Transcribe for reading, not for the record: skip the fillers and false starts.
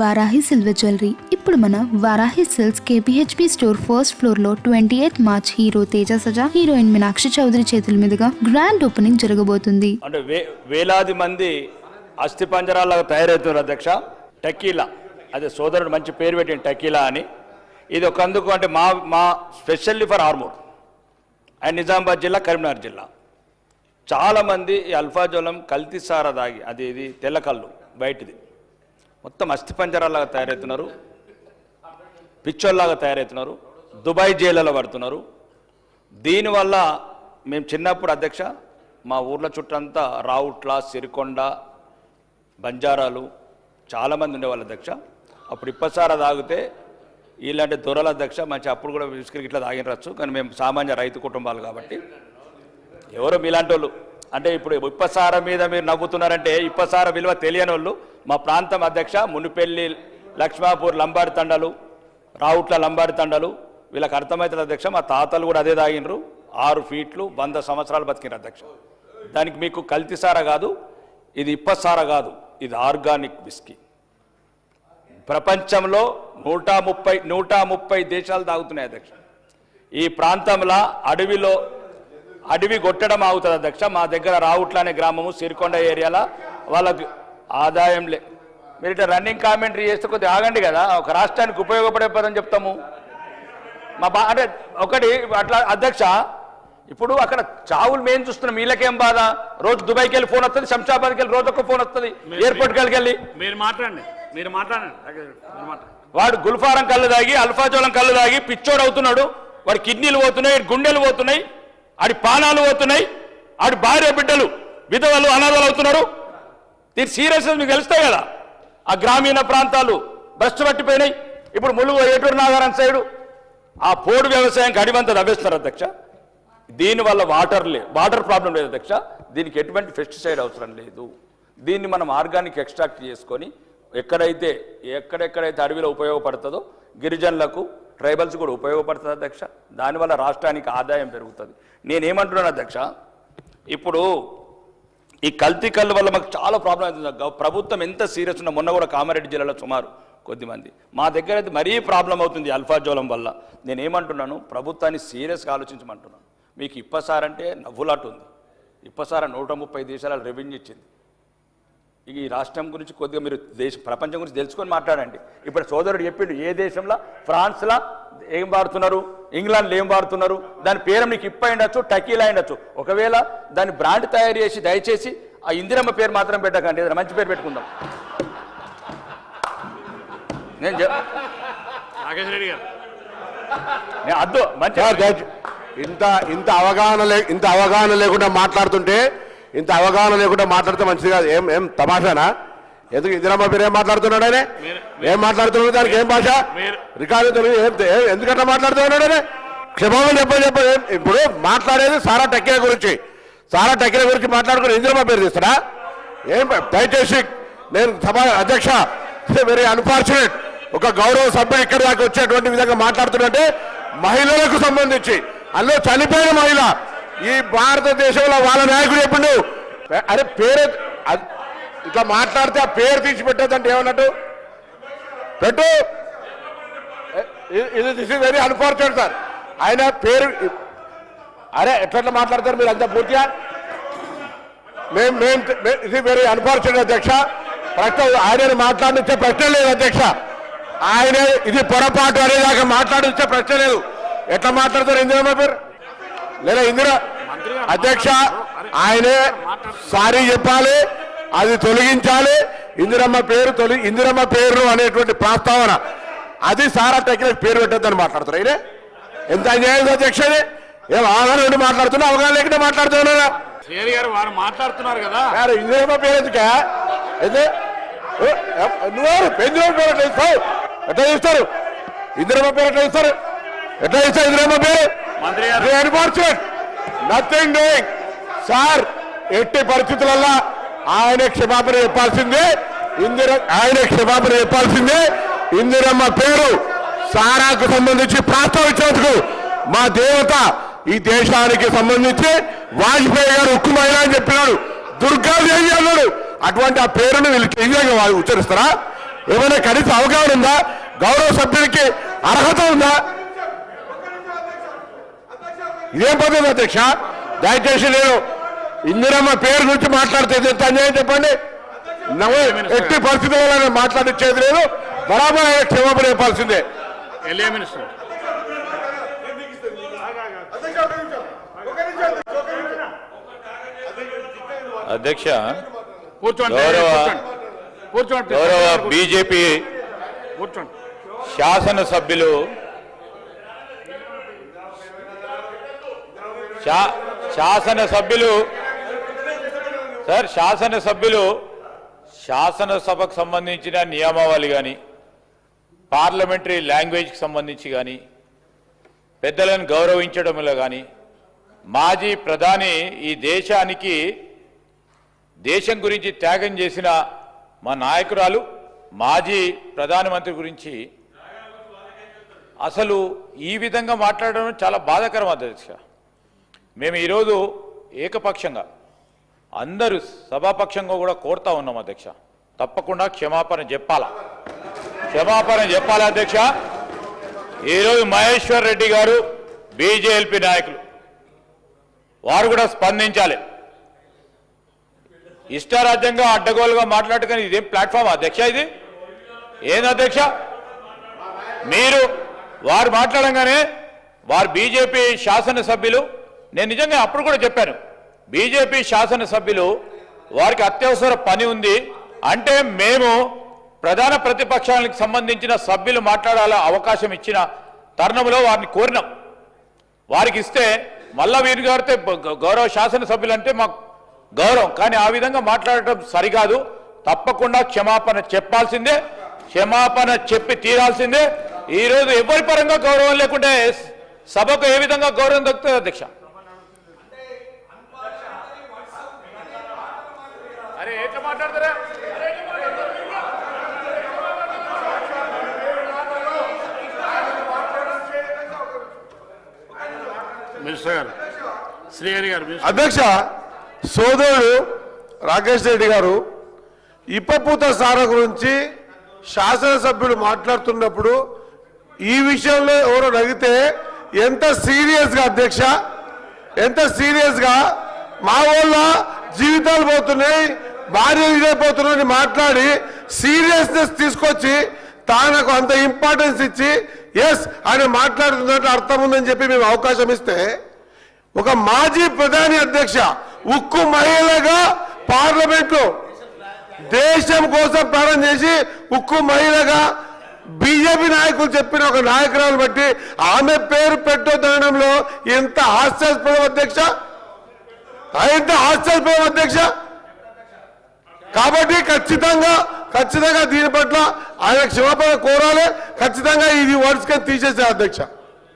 Varahi silver jewellery ఇప్పుడు మన Varahi silks KPHB store first floor లో 28 March hero Teja Sajja heroine Meenakshi Chaudhary చేతుల మీదుగా గ్రాండ్ ఓపెనింగ్ జరగబోతుంది. అంటే వేలాది మంది అస్థి పంజరాలాగా తయారవుతున్నారు అధ్యక్ష. టకీలా అదే సోదరుడు మంచి పేరు పెట్టిన టకీలా అని. ఇది ఒక అందుకు అంటే మా specially for Armoor and Nizamabad జిల్లా, కరీంనగర్ జిల్లా చాలామంది ఈ అల్ఫాజోలం కల్తీ సారా దాగి అది ఇది తెల్లకల్లు బయటిది మొత్తం అస్థి పంజరాలాగా తయారవుతున్నారు, పిచ్చోల్లాగా తయారవుతున్నారు, దుబాయ్ జైళ్ళలో పడుతున్నారు. దీనివల్ల మేము చిన్నప్పుడు అధ్యక్ష మా ఊర్ల చుట్టంతా రావుట్ల, సిరికొండ, బంజారాలు చాలామంది ఉండేవాళ్ళు అధ్యక్ష. అప్పుడు ఇప్పసారా తాగితే ఇలాంటి దొరల అధ్యక్ష మంచి అప్పుడు కూడా విస్కరికి ఇట్లా తాగినరచ్చు, కానీ మేము సామాన్య రైతు కుటుంబాలు కాబట్టి ఎవరో మీలాంటి వాళ్ళు అంటే ఇప్పుడు ఇప్పసార మీద మీరు నవ్వుతున్నారంటే ఇప్పసార విలువ తెలియని వాళ్ళు మా ప్రాంతం అధ్యక్ష. మునిపెల్లి, లక్ష్మాపూర్ లంబాడి తండలు, రావుట్ల లంబాడి తండలు వీళ్ళకి అర్థమవుతుంది అధ్యక్ష. మా తాతలు కూడా అదే తాగినరు, 6 ఫీట్లు 100 సంవత్సరాలు బతికినారు అధ్యక్ష. దానికి మీకు కల్తీ సార కాదు, ఇది ఇప్పసార కాదు, ఇది ఆర్గానిక్ విస్కీ. ప్రపంచంలో 130 దేశాలు తాగుతున్నాయి అధ్యక్ష. ఈ ప్రాంతంలో అడవి కొట్టడం అవుతుంది అధ్యక్ష. మా దగ్గర రావుట్ల అనే గ్రామము, సిరికొండ ఏరియాలో వాళ్ళకి ఆదాయం మీరు ఇట్లా రన్నింగ్ కామెంటరీ చేస్తే కొద్దిగా ఆగండి కదా, ఒక రాష్ట్రానికి ఉపయోగపడే పదని చెప్తాము. అంటే ఒకటి అట్లా అధ్యక్ష. ఇప్పుడు అక్కడ చావులు మేము చూస్తున్నాం, వీళ్ళకేం బాధ? రోజు దుబాయ్కి వెళ్ళి ఫోన్ వస్తుంది, శంషాబాద్కి వెళ్ళి రోజు ఒక ఫోన్ వస్తుంది, ఎయిర్పోర్ట్కి వెళ్ళి మీరు మాట్లాడండి. వాడు గుల్ఫారం కళ్ళు తాగి, అల్ఫాజోలం కళ్ళు తాగి పిచ్చోడు అవుతున్నాడు. వాడి కిడ్నీలు పోతున్నాయి, గుండెలు పోతున్నాయి, ఆడి పానాలు పోతున్నాయి, ఆడి భార్య బిడ్డలు విధవలు అనాథలు అవుతున్నారు. దీని సీరియస్నెస్ మీకు తెలుస్తాయి కదా. ఆ గ్రామీణ ప్రాంతాలు భ్రష్టు పట్టిపోయినాయి. ఇప్పుడు ములుగు, ఏటూరు నాగారం సైడు ఆ పోడు వ్యవసాయానికి అడివంతా తవ్వేస్తున్నారు అధ్యక్ష. దీనివల్ల వాటర్ ప్రాబ్లం లేదు అధ్యక్ష. దీనికి ఎటువంటి పెస్టిసైడ్ అవసరం లేదు. దీన్ని మనం ఆర్గానిక్ ఎక్స్ట్రాక్ట్ చేసుకొని ఎక్కడెక్కడైతే అడవిలో ఉపయోగపడుతుందో గిరిజనులకు, ట్రైబల్స్ కూడా ఉపయోగపడుతుంది అధ్యక్ష. దానివల్ల రాష్ట్రానికి ఆదాయం పెరుగుతుంది. నేనేమంటున్నాను అధ్యక్ష, ఇప్పుడు ఈ కల్తీ కళ్ళు వల్ల మాకు చాలా ప్రాబ్లం అవుతుంది. ప్రభుత్వం ఎంత సీరియస్ ఉన్నా, మొన్న కూడా కామారెడ్డి జిల్లాలో సుమారు కొద్దిమంది, మా దగ్గర అయితే మరీ ప్రాబ్లం అవుతుంది అల్ఫాజోలం వల్ల. నేనేమంటున్నాను, ప్రభుత్వాన్ని సీరియస్గా ఆలోచించమంటున్నాను. మీకు ఇప్పసారంటే నవ్వులాటు ఉంది. ఇప్పసార 130 దేశాల రెవెన్యూ ఇచ్చింది. ఈ రాష్ట్రం గురించి కొద్దిగా మీరు ప్రపంచం గురించి తెలుసుకొని మాట్లాడండి. ఇప్పుడు సోదరుడు చెప్పిండు, ఏ దేశంలో ఫ్రాన్స్లో ఏం వాడుతున్నారు, ఇంగ్లాండ్లో ఏం వాడుతున్నారు, దాని పేరు నీకు ఇప్ప అయిండొచ్చు, టకీలా అయిండొచ్చు. ఒకవేళ దాని బ్రాండ్ తయారు చేసి దయచేసి ఆ ఇందిరమ్మ పేరు మాత్రం పెట్టకండి, ఏదైనా మంచి పేరు పెట్టుకుందాం. నేను అద్దు మంచి ఇంత అవగాహన లేకుండా మాట్లాడుతుంటే, ఇంత అవగాహన లేకుండా మాట్లాడితే మంచిది కాదు. ఏం తమాషానా? ఎందుకు ఇందిరమ్మ పేరు ఏం మాట్లాడుతున్నాడు? ఆయన ఏం మాట్లాడుతున్నాడు? దానికి ఏం భాష రికార్డు తెలియదు. ఎందుకంటే మాట్లాడుతున్నాడు? క్షమాపణ చెప్పండి. ఇప్పుడు మాట్లాడేది సారా టకీలా గురించి. సారా టకీలా గురించి మాట్లాడుకుని ఇందిరమ్మ పేరు తీస్తాడా? ఏం దయచేసి నేను సభ అధ్యక్ష, వెరీ అన్ఫార్చునేట్. ఒక గౌరవ సభ్యుడు ఇక్కడి దాకా వచ్చేటువంటి విధంగా మాట్లాడుతుంటే మహిళలకు సంబంధించి, అందులో చనిపోయిన మహిళ, ఈ భారతదేశంలో వాళ్ళ నాయకుడు ఎప్పుడు అరే పేరు ఇట్లా మాట్లాడితే ఆ పేరు తీసి పెట్టద్దంటే ఏమన్నట్టు పెట్టు. ఇది this is very unfortunate sir. ఆయన పేరు అరే ఎట్లా మాట్లాడతారు మీరు అంతా పూర్తిగా? ఇది వెరీ అన్ఫార్చునేట్ అధ్యక్ష. ఆయన మాట్లాడించే ప్రశ్న లేదు అధ్యక్ష. ఆయన ఇది పొరపాటు అనేదాకా మాట్లాడించే ప్రశ్న లేదు. ఎట్లా మాట్లాడతారు ఇందిరమ్మ పేరు? లేదా ఇందిరా అధ్యక్ష, ఆయనే సారీ చెప్పాలి, అది తొలగించాలి. ఇందిరమ్మ పేరు అనేటువంటి ప్రస్తావన అది సారా టకీలా పేరు పెట్టద్దని మాట్లాడతారు. అయినా ఎంత అన్యాయం అధ్యక్ష. ఏం అవగాహన ఉండి మాట్లాడుతున్నా, అవగాహన లేకుండా మాట్లాడుతున్నారా? మాట్లాడుతున్నారు కదా. ఇందిరమ్మ పేరు ఎందుకా? నువ్వు ఇందిరమ్మ పేరు ఎట్లా ఇస్తావు? ఎట్లా ఇస్తారు ఇందిరమ్మ పేరు? ఎట్లా ఇస్తారు ఇందిరమ్మ పేరు? Nothing doing sir. ఎట్టి పరిస్థితులలో ఆయన క్షమాపణ చెప్పాల్సిందే. ఇందిరమ్మ పేరు సారాకు సంబంధించి ప్రస్తావించేందుకు మా దేవత ఈ దేశానికి సంబంధించి వాజ్పేయి గారు ఉక్కు మహిళ అని చెప్పినాడు, దుర్గాదేవి అన్నాడు. అటువంటి ఆ పేరును వీళ్ళు నిజంగా ఉచ్చరిస్తారా? ఏమైనా కనీస అవగాహన ఉందా? గౌరవ సభ్యుడికి అర్హత ఉందా? ఇదేం పద్ధతి అధ్యక్ష? దయచేసి నేను ఇందిరమ్మ పేరు గురించి మాట్లాడితే ఎంత అన్యాయం చెప్పండి. ఎట్టి పరిస్థితుల్లో మాట్లాడించేది లేదు. బరాబర్ ఆయన క్షమాపణ చెప్పాల్సిందే. ఎల్ఏ మినిస్టర్ అధ్యక్ష, కూర్చోండి, కూర్చోండి, గౌరవ బీజేపీ కూర్చోండి. శాసనసభ్యులు శాసనసభకు సంబంధించిన నియమావళి కానీ పార్లమెంటరీ లాంగ్వేజ్కి సంబంధించి కానీ పెద్దలను గౌరవించడంలో కానీ మాజీ ప్రధాని ఈ దేశం గురించి త్యాగం చేసిన మా నాయకురాలు మాజీ ప్రధానమంత్రి గురించి అసలు ఈ విధంగా మాట్లాడడం చాలా బాధాకరం అధ్యక్ష. మేము ఈరోజు ఏకపక్షంగా అందరూ సభాపక్షంగా కూడా కోరుతా ఉన్నాం అధ్యక్ష, తప్పకుండా క్షమాపణ చెప్పాలా అధ్యక్ష. ఈరోజు మహేశ్వర్ రెడ్డి గారు బీజేపీ నాయకులు వారు కూడా స్పందించాలి. ఇష్టారాజ్యంగా అడ్డగోలుగా మాట్లాడుకొని ఇదేం ప్లాట్ఫామ్ అధ్యక్ష? ఇది ఏంది అధ్యక్ష? మీరు వారు మాట్లాడంగానే వారు బీజేపీ శాసనసభ్యులు, నేను నిజంగా అప్పుడు కూడా చెప్పాను, బీజేపీ శాసనసభ్యులు వారికి అత్యవసర పని ఉంది అంటే మేము ప్రధాన ప్రతిపక్షానికి సంబంధించిన సభ్యులు మాట్లాడాల అవకాశం ఇచ్చిన తరుణంలో వారిని కోరినాం. వారికి ఇస్తే మళ్ళా వీరు గారితే గౌరవ శాసనసభ్యులు అంటే మాకు గౌరవం, కానీ ఆ విధంగా మాట్లాడటం సరికాదు. తప్పకుండా క్షమాపణ చెప్పాల్సిందే, క్షమాపణ చెప్పి తీరాల్సిందే. ఈరోజు ఎవరి పరంగా గౌరవం లేకుంటే సభకు ఏ విధంగా గౌరవం దక్కుతుంది అధ్యక్ష? అరే ఎట్లా మాట్లాడతారా? మినిస్టర్ గారు, శ్రీహరి గారు. అధ్యక్ష, సోదరుడు రాకేష్ రెడ్డి గారు ఇప్పపూత సార గురించి శాసనసభ్యులు మాట్లాడుతున్నప్పుడు ఈ విషయంలో ఎవరో అడిగితే ఎంత సీరియస్గా అధ్యక్ష, ఎంత సీరియస్గా మా వాళ్ళ జీవితాలు పోతున్నాయి, భార్యలు ఇదైపోతున్నాయని మాట్లాడి సీరియస్నెస్ తీసుకొచ్చి తానకు అంత ఇంపార్టెన్స్ ఇచ్చి ఎస్ అని మాట్లాడుతున్నట్టు అర్థం ఉందని చెప్పి మేము అవకాశం ఇస్తే ఒక మాజీ ప్రధాని అధ్యక్ష ఉక్కు మహిళగా పార్లమెంట్లో దేశం కోసం ప్రాణం చేసి ఉక్కు మహిళగా బీజేపీ నాయకులు చెప్పిన ఒక నాయకురాలు బట్టి ఆమె పేరు పెట్టొద్దనడంలో ఎంత హాస్యాస్పదం అధ్యక్ష, ఎంత హాస్యాస్పదం అధ్యక్ష. కాబట్టి ఖచ్చితంగా దీని పట్ల ఆయన క్షమాపణ కోరాలి. ఖచ్చితంగా ఇది వర్డ్స్ కింద తీసేసే అధ్యక్ష.